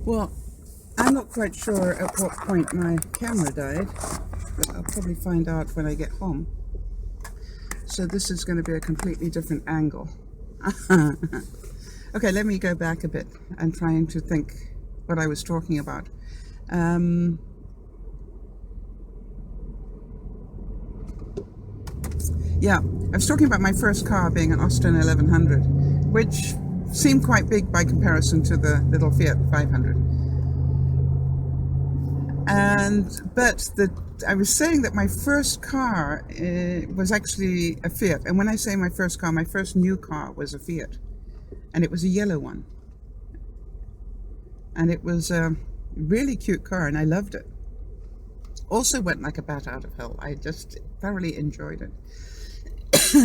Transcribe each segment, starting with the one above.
Well, I'm not quite sure at what point my camera died, but I'll probably find out when I get home. So this is going to be a completely different angle. Okay, let me go back a bit and trying to think what I was talking about. Yeah, I was talking about my first car being an Austin 1100, which seemed quite big by comparison to the little Fiat 500. But I was saying that my first car was actually a Fiat. And when I say my first car, my first new car was a Fiat. And it was a yellow one. And it was a really cute car, and I loved it. Also went like a bat out of hell. I just thoroughly enjoyed it.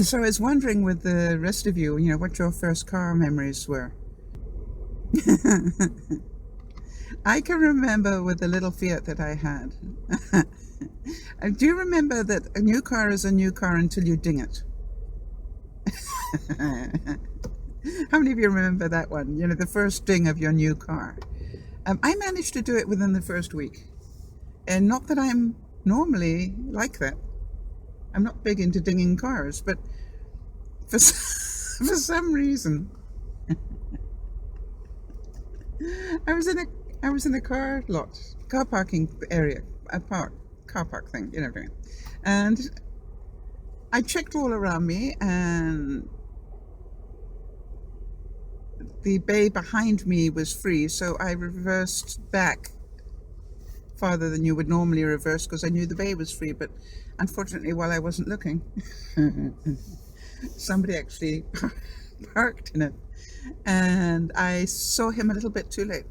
So I was wondering with the rest of you, what your first car memories were. I can remember with the little Fiat that I had. Do you remember that a new car is a new car until you ding it? How many of you remember that one? The first ding of your new car. I managed to do it within the first week. And not that I'm normally like that. I'm not big into dinging cars, but for some reason, I was in a car parking area, car park thing, and I checked all around me, and the bay behind me was free, so I reversed back farther than you would normally reverse because I knew the bay was free, but unfortunately while I wasn't looking, somebody actually parked in it, and I saw him a little bit too late.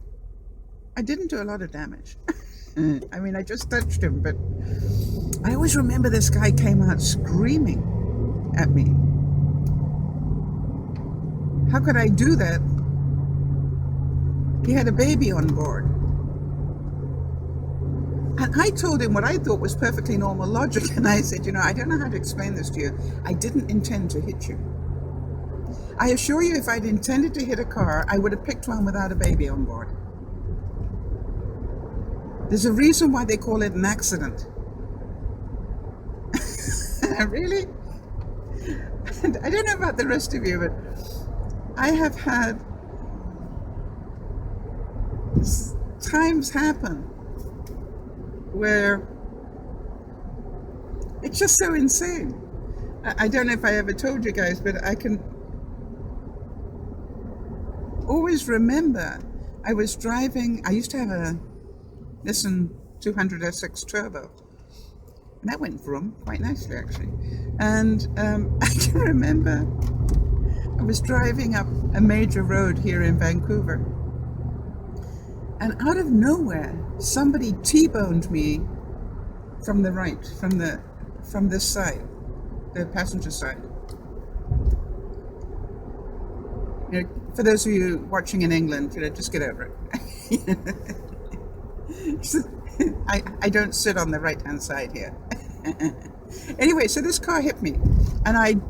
I didn't do a lot of damage. I mean, I just touched him, but I always remember this guy came out screaming at me. How could I do that? He had a baby on board. And I told him what I thought was perfectly normal logic, and I said, I don't know how to explain this to you. I didn't intend to hit you. I assure you, if I'd intended to hit a car, I would have picked one without a baby on board. There's a reason why they call it an accident. Really? And I don't know about the rest of you, but I have had times happen where it's just so insane. I don't know if I ever told you guys, but I can always remember I was driving. I used to have a Nissan 200 SX Turbo, and that went vroom quite nicely actually. And I can remember I was driving up a major road here in Vancouver, and out of nowhere somebody T-boned me from the right, from this side, the passenger side. For those of you watching in England, just get over it. I don't sit on the right hand side here. Anyway, so this car hit me, and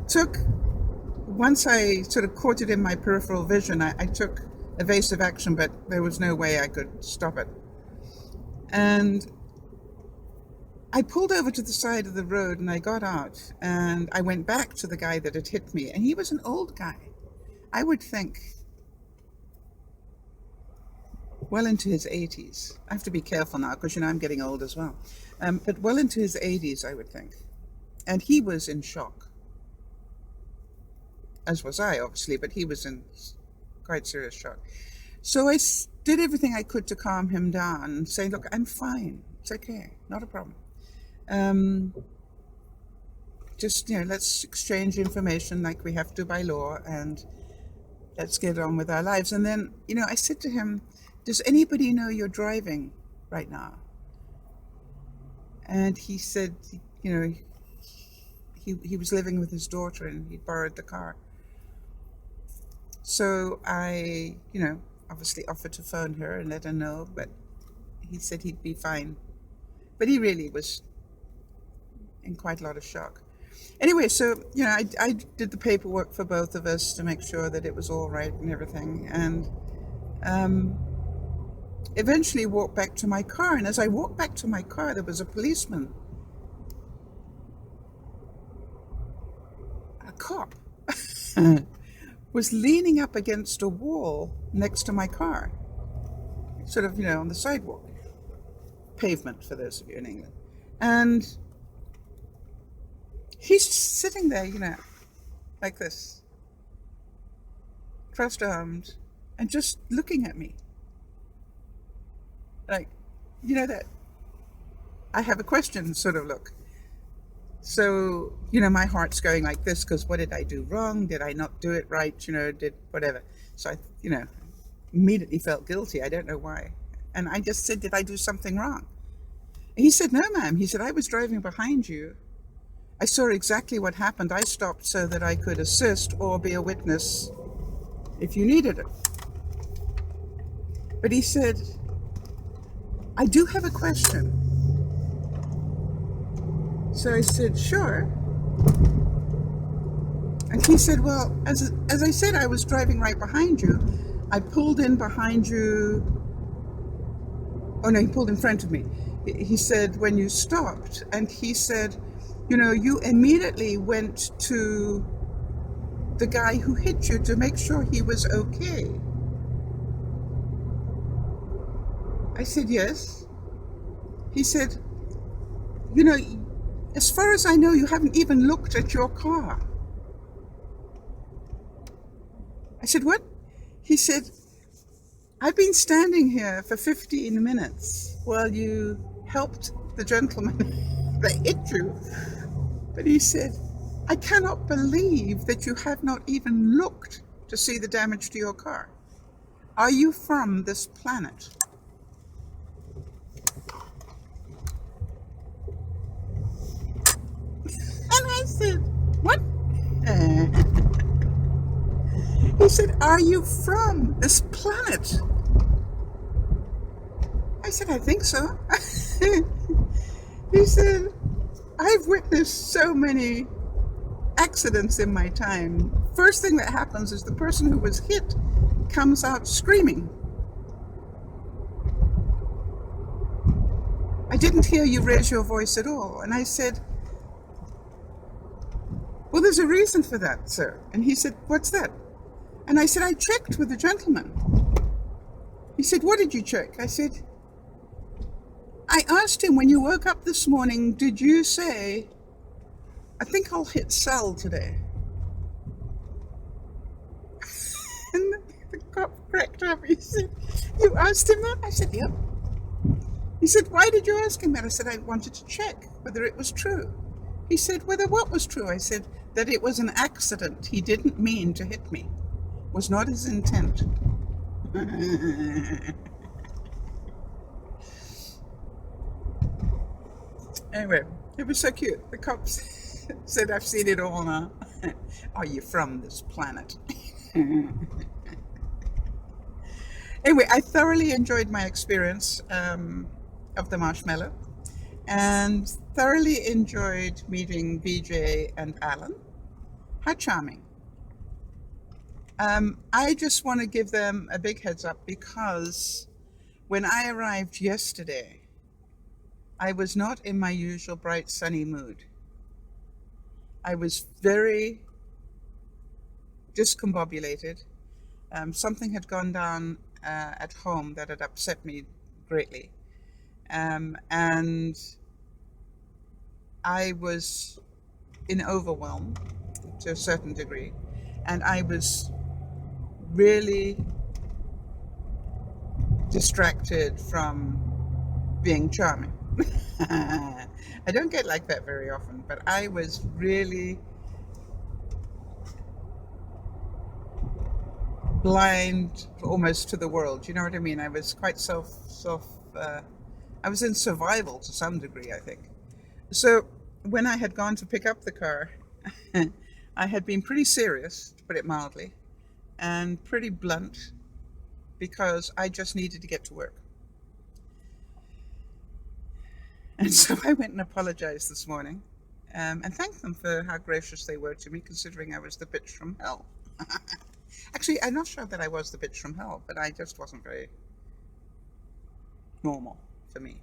once I sort of caught it in my peripheral vision, I took evasive action, but there was no way I could stop it. And I pulled over to the side of the road, and I got out, and I went back to the guy that had hit me, and he was an old guy. I would think well into his 80s. I have to be careful now because I'm getting old as well. But well into his 80s, I would think. And he was in shock. As was I, obviously, but he was in quite serious shock. So I did everything I could to calm him down and say, look, I'm fine. It's okay. Not a problem. Just, let's exchange information like we have to by law, and let's get on with our lives. And then, I said to him, does anybody know you're driving right now? And he said, he was living with his daughter and he borrowed the car. So I, obviously offered to phone her and let her know, but he said he'd be fine. But he really was in quite a lot of shock. Anyway, so, I did the paperwork for both of us to make sure that it was all right and everything. And eventually walked back to my car. And as I walked back to my car, there was a policeman, a cop, was leaning up against a wall next to my car, sort of, on the sidewalk, pavement for those of you in England. And he's sitting there, like this, crossed arms, and just looking at me. Like, that I have a question sort of look. So, my heart's going like this, because what did I do wrong? Did I not do it right? Did whatever. So I, immediately felt guilty. I don't know why. And I just said, did I do something wrong? And he said, no, ma'am. He said, I was driving behind you. I saw exactly what happened. I stopped so that I could assist or be a witness if you needed it. But he said, I do have a question. So I said, sure. And he said, well, as I said, I was driving right behind you. I pulled in behind you. Oh, no, he pulled in front of me. He said, when you stopped, and he said, you immediately went to the guy who hit you to make sure he was okay. I said, yes. He said, as far as I know, you haven't even looked at your car. I said, what? He said, I've been standing here for 15 minutes while you helped the gentleman that hit you. But he said, I cannot believe that you have not even looked to see the damage to your car. Are you from this planet? And I said, what? He said, are you from this planet? I said, I think so. He said, I've witnessed so many accidents in my time. First thing that happens is the person who was hit comes out screaming. I didn't hear you raise your voice at all. And I said, well, there's a reason for that, sir. And he said, what's that? And I said, I checked with the gentleman. He said, what did you check? I said, I asked him, when you woke up this morning, did you say, I think I'll hit sell today? And the cop cracked up. He said, you asked him that? I said, yep. He said, why did you ask him that? I said, I wanted to check whether it was true. He said, whether what was true? I said, that it was an accident. He didn't mean to hit me. It was not his intent. Anyway, it was so cute. The cops said, I've seen it all now. Are you from this planet? Anyway, I thoroughly enjoyed my experience of the Marshmallow, and thoroughly enjoyed meeting Vijay and Allan. How charming. I just want to give them a big heads up, because when I arrived yesterday, I was not in my usual bright, sunny mood. I was very discombobulated. Something had gone down at home that had upset me greatly. And I was in overwhelm to a certain degree. And I was really distracted from being charming. I don't get like that very often, but I was really blind almost to the world. You know what I mean? I was quite I was in survival to some degree, I think. So when I had gone to pick up the car, I had been pretty serious, to put it mildly, and pretty blunt, because I just needed to get to work. And so I went and apologized this morning, and thanked them for how gracious they were to me, considering I was the bitch from hell. Actually, I'm not sure that I was the bitch from hell, but I just wasn't very normal for me.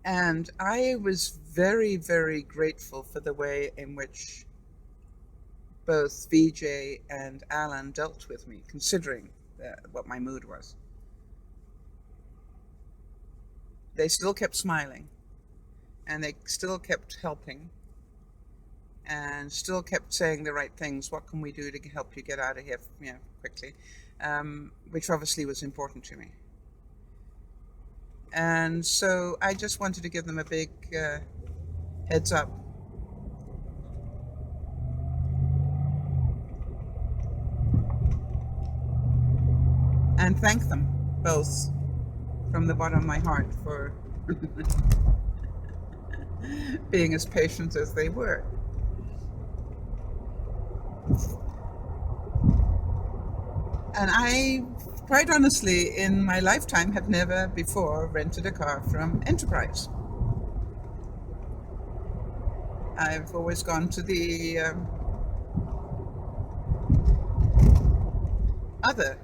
And I was very, very grateful for the way in which both Vijay and Allan dealt with me, considering what my mood was. They still kept smiling, and they still kept helping, and still kept saying the right things. What can we do to help you get out of here, quickly? Which obviously was important to me. And so I just wanted to give them a big heads up. And thank them both from the bottom of my heart for being as patient as they were. And I, quite honestly, in my lifetime, have never before rented a car from Enterprise. I've always gone to the other,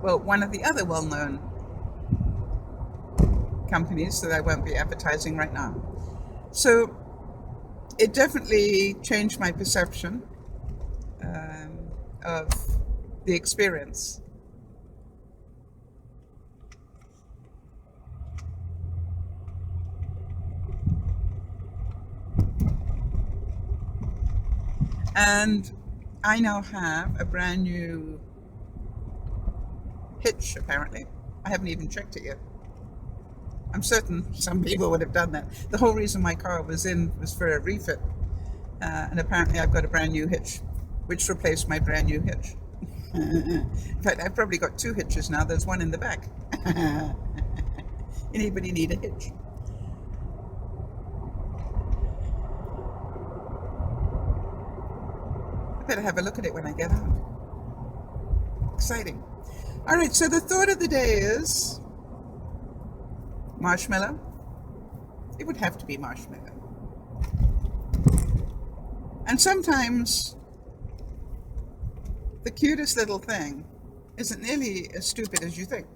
well, one of the other well-known companies that I won't be advertising right now. So it definitely changed my perception of the experience. And I now have a brand new hitch, apparently. I haven't even checked it yet. I'm certain some people would have done that. The whole reason my car was for a refit. And apparently I've got a brand new hitch, which replaced my brand new hitch. In fact, I've probably got two hitches now. There's one in the back. Anybody need a hitch? I better have a look at it when I get out. Exciting. All right, so the thought of the day is marshmallow. It would have to be marshmallow. And sometimes the cutest little thing isn't nearly as stupid as you think.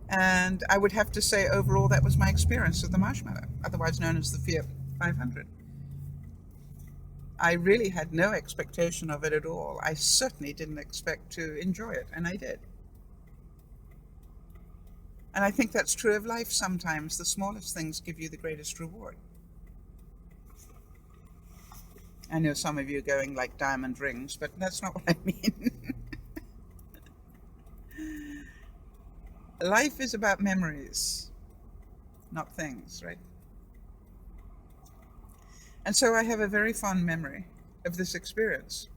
And I would have to say, overall, that was my experience of the marshmallow, otherwise known as the Fiat 500. I really had no expectation of it at all. I certainly didn't expect to enjoy it, and I did. And I think that's true of life sometimes. The smallest things give you the greatest reward. I know some of you are going like diamond rings, but that's not what I mean. Life is about memories, not things, right? And so I have a very fond memory of this experience.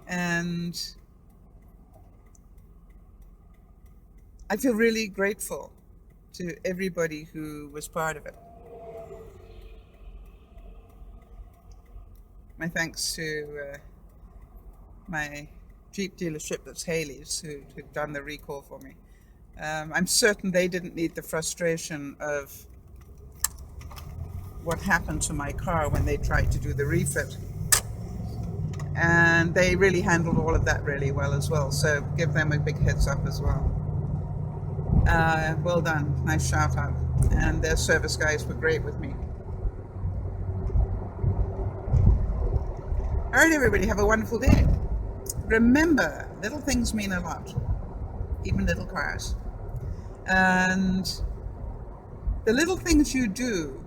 And I feel really grateful to everybody who was part of it. My thanks to my Jeep dealership, that's Haley's, who'd done the recall for me. I'm certain they didn't need the frustration of what happened to my car when they tried to do the refit. And they really handled all of that really well as well. So give them a big heads up as well. Well done. Nice shout out. And their service guys were great with me. All right, everybody, have a wonderful day. Remember, little things mean a lot, even little cars. And the little things you do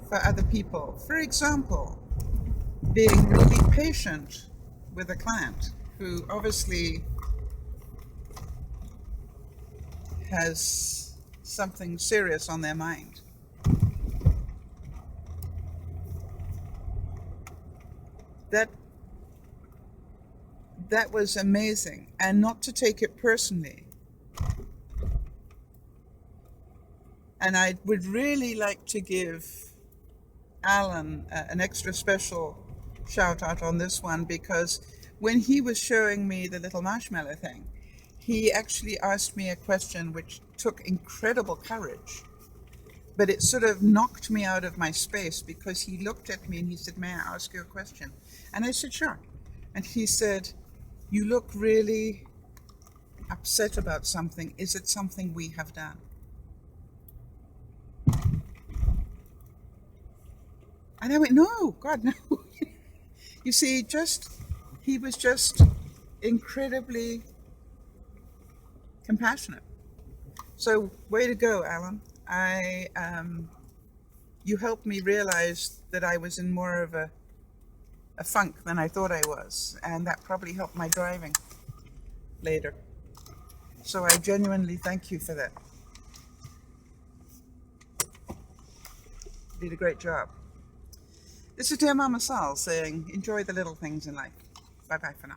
for other people, for example, being really patient with a client who obviously has something serious on their mind. That was amazing, and not to take it personally. And I would really like to give Allan an extra special shout out on this one, because when he was showing me the little marshmallow thing, he actually asked me a question which took incredible courage, but it sort of knocked me out of my space, because he looked at me and he said, "May I ask you a question?" And I said, "Sure." And he said, "You look really upset about something. Is it something we have done?" And I went, "No, God, no." You see, he was just incredibly compassionate. So, way to go, Alan. You helped me realize that I was in more of a funk than I thought I was, and that probably helped my driving later. So I genuinely thank you for that. You did a great job. This is DearMamaSal saying, enjoy the little things in life. Bye-bye for now.